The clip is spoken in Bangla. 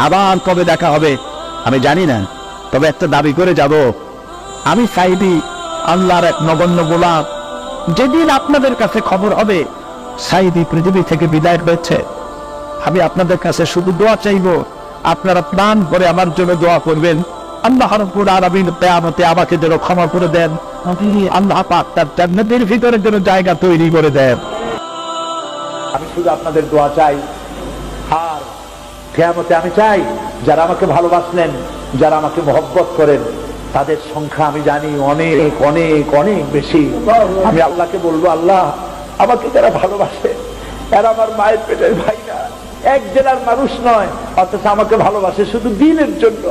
আবার কবে দেখা হবে আমি জানি না, তবে একটা দাবি করে যাব, আমি সাইদি আল্লাহর এক নগণ্য গোলাম। যেদিন আপনাদের কাছে খবর হবে সাইদি পৃথিবী থেকে বিদায় হয়েছে, আমি আপনাদের কাছে শুধু দোয়া চাইব, আপনারা প্রাণ করে আমার জন্য দোয়া করবেন। আল্লাহ রাব্বুল আলামিন কিয়ামতে আমাকে যেন ক্ষমা করে দেন, আল্লাহ পাক তার জান্নাতের ভিতরে যেন জায়গা তৈরি করে দেন। আমি শুধু আপনাদের দোয়া চাই, আর কিয়ামতে আমি চাই যারা আমাকে ভালোবাসলেন, যারা আমাকে মহব্বত করেন, তাদের সংখ্যা আমি জানি অনেক অনেক অনেক বেশি। আমি আল্লাহকে বলবো, আল্লাহ আমাকে যারা ভালোবাসে এরা আমার মায়ের পেটের ভাই না, এক জেলার মানুষ নয়, অথচ আমাকে ভালোবাসে শুধু দ্বীনের জন্য।